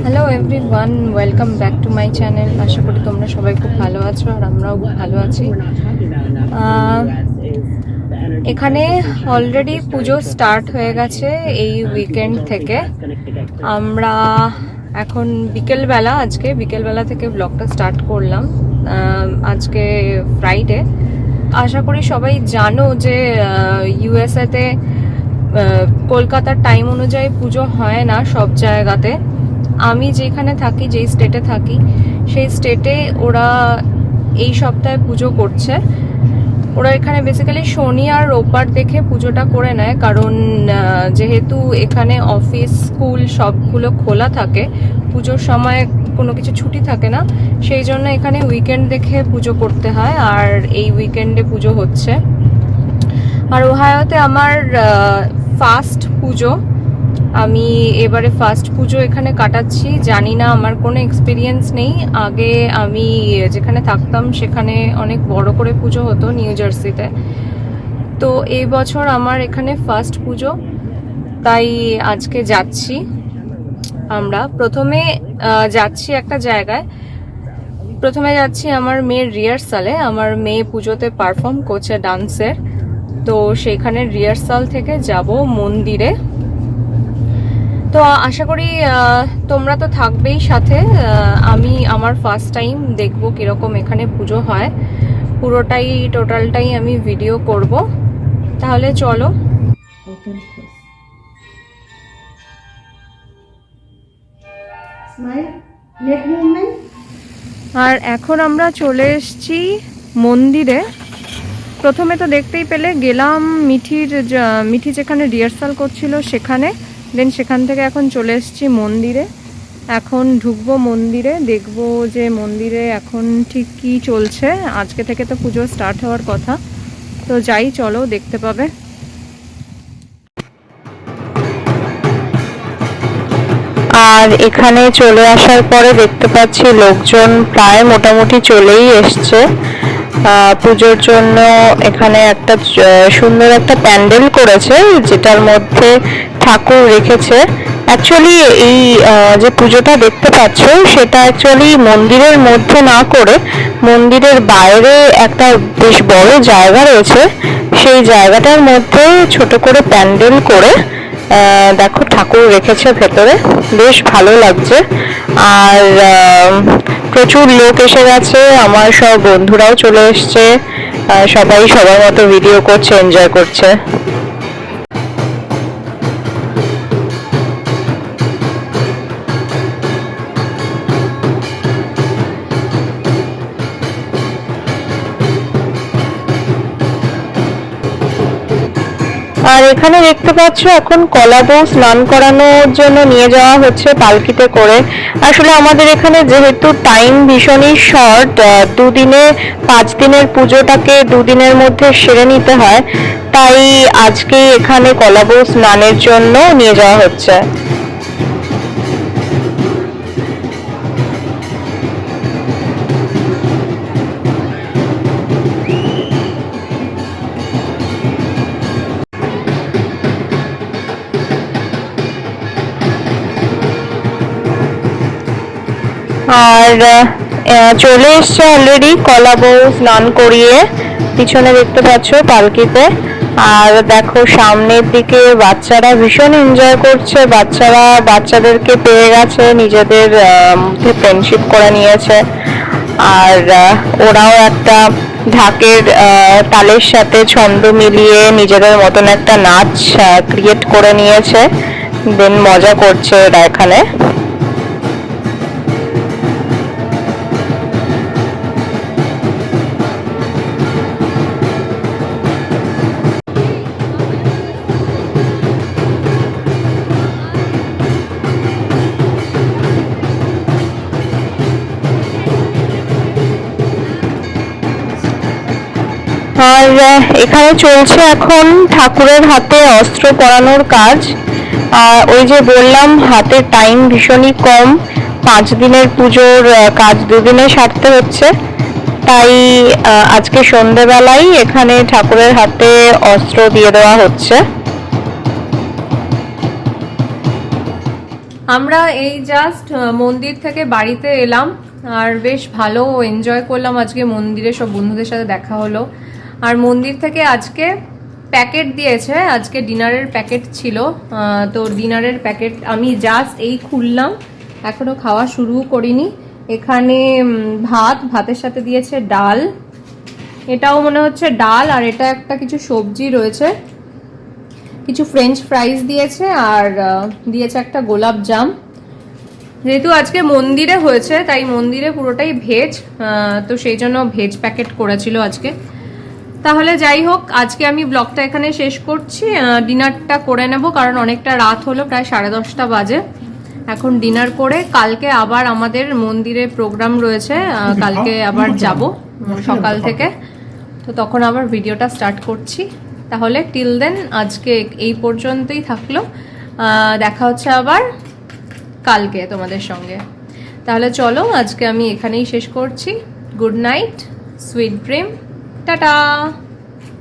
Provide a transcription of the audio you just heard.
Hello everyone, welcome back to my channel. আশা করি তোমরা সবাই খুব ভালো আছো আর আমরাও খুব ভালো আছি। এখানে অলরেডি পুজো স্টার্ট হয়ে গেছে এই উইকেন্ড থেকে। আমরা এখন আজকে বিকেলবেলা থেকে ব্লগটা স্টার্ট করলাম। আজকে ফ্রাইডে। আশা করি সবাই জানো যে ইউএসএতে কলকাতার টাইম অনুযায়ী পুজো হয় না সব জায়গাতে। আমি যেখানে থাকি, যেই স্টেটে থাকি, সেই স্টেটে ওরা এই সপ্তাহে পুজো করছে। ওরা এখানে বেসিক্যালি শনি আর রোববার দেখে পুজোটা করে নেয়, কারণ যেহেতু এখানে অফিস স্কুল সবগুলো খোলা থাকে, পুজোর সময় কোনো কিছু ছুটি থাকে না, সেই জন্য এখানে উইকেন্ড দেখে পুজো করতে হয়। আর এই উইকেন্ডে পুজো হচ্ছে। আর ওহায়োতে আমার ফার্স্ট পুজো, আমি এবারে ফার্স্ট পুজো এখানে কাটাচ্ছি। জানি না, আমার কোনো এক্সপিরিয়েন্স নেই। আগে আমি যেখানে থাকতাম সেখানে অনেক বড় করে পুজো হতো নিউ জার্সিতে। তো এই বছর আমার এখানে ফার্স্ট পুজো, তাই আজকে যাচ্ছি। আমরা প্রথমে যাচ্ছি একটা জায়গায়। প্রথমে যাচ্ছি আমার মেয়ের রিহার্সালে। আমার মেয়ে পুজোতে পারফর্ম করছে ডান্সের, তো সেখানে রিহার্সাল থেকে যাব মন্দিরে। তো আশা করি তোমরা তো থাকবেই সাথে। আমি আমার ফার্স্ট টাইম দেখবো কিরকম এখানে পুজো হয়, টোটালটাই আমি ভিডিও করব। তাহলে চলো। আর এখন আমরা চলে এসেছি মন্দিরে। প্রথমে তো দেখতেই পেলে, গেলাম মিঠি যেখানে রিহার্সাল করছিল সেখানে, দেন সেখান থেকে এখন চলে এসেছি মন্দিরে। এখন ঢুকবো মন্দিরে, দেখবো যে মন্দিরে এখন ঠিক কি চলছে। আজকে থেকে তো পুজো স্টার্ট হওয়ার কথা, তো যাই, চলো, দেখতে পাবে। আর এখানে চলে আসার পরে দেখতে পাচ্ছি লোকজন প্রায় মোটামুটি চলেই এসছে পুজোর জন্য। এখানে একটা সুন্দর একটা প্যান্ডেল করেছে, যেটার মধ্যে ঠাকুর রেখেছে। অ্যাকচুয়ালি এই যে পুজোটা দেখতে পাচ্ছ, সেটা অ্যাকচুয়ালি মন্দিরের মধ্যে না করে মন্দিরের বাইরে একটা বেশ বড় জায়গা রয়েছে। সেই জায়গাটার মধ্যে ছোট করে প্যান্ডেল করে দেখো ঠাকুর রেখেছে ভেতরে, বেশ ভালো লাগছে। আর প্রচুর লোক এসে গেছে, আমার সব বন্ধুরাও চলে এসছে। সবাই সবার মতো ভিডিও করছে, এনজয় করছে। আর এখানে দেখতে পাচ্ছ এখন কলা বউ স্নান করানোর জন্য নিয়ে যাওয়া হচ্ছে পালকিতে করে। আসলে আমাদের এখানে যেহেতু টাইম ভীষণই শর্ট, 5 দিনের পুজোটাকে 2 দিনের মধ্যে সেরে নিতে হয়, তাই আজকে এখানে কলা বউ স্নানের জন্য নিয়ে যাওয়া হচ্ছে। আর চলে এসছে অলরেডি কলা বউ স্নান করিয়ে, পিছনে দেখতে পাচ্ছ পালকিতে। আর দেখো সামনের দিকে বাচ্চারা ভীষণ এনজয় করছে। বাচ্চাদেরকে পেয়ে গেছে, নিজেদের মধ্যে ফ্রেন্ডশিপ করে নিয়েছে। আর ওরাও একটা ঢাকের তালের সাথে ছন্দ মিলিয়ে নিজেদের মতন একটা নাচ ক্রিয়েট করে নিয়েছে, দেন মজা করছে ওরা এখানে। আর এখানে চলছে এখন ঠাকুরের হাতে অস্ত্র পরানোর কাজ। ওই যে বললাম, হাতে টাইম ভীষণই কম, 5 দিনের পুজোর কাজ 2 দিনে সারতে হচ্ছে। তাই আজকে সন্ধেবেলায় এখানে ঠাকুরের হাতে অস্ত্র দিয়ে দেওয়া হচ্ছে। আমরা এই জাস্ট মন্দির থেকে বাড়িতে এলাম, আর বেশ ভালো এনজয় করলাম আজকে মন্দিরে, সব বন্ধুদের সাথে দেখা হলো। আর মন্দির থেকে আজকে প্যাকেট দিয়েছে, আজকে ডিনারের প্যাকেট ছিল, তো ডিনারের প্যাকেট আমি জাস্ট এই খুললাম, এখনো খাওয়া শুরু করিনি। এখানে ভাতের সাথে দিয়েছে ডাল, এটাও মনে হচ্ছে ডাল, আর এটা একটা কিছু সবজি রয়েছে, কিছু ফ্রেঞ্চ ফ্রাইজ দিয়েছে, আর দিয়েছে একটা গোলাপ জাম। যেহেতু আজকে মন্দিরে হয়েছে তাই মন্দিরে পুরোটাই ভেজ, তো সেই জন্য ভেজ প্যাকেট করেছিল আজকে। তাহলে যাই হোক, আজকে আমি ব্লগটা এখানে শেষ করছি, ডিনারটা করে নেব কারণ অনেকটা রাত হলো, প্রায় 10:30 বাজে। এখন ডিনার করে কালকে আবার আমাদের মন্দিরে প্রোগ্রাম রয়েছে, কালকে আবার যাব সকাল থেকে, তো তখন আবার ভিডিওটা স্টার্ট করছি। তাহলে টিল দেন আজকে এই পর্যন্তই থাকলো, দেখা হচ্ছে আবার কালকে তোমাদের সঙ্গে। তাহলে চলো আজকে আমি এখানেই শেষ করছি। Good night, sweet dream, tata.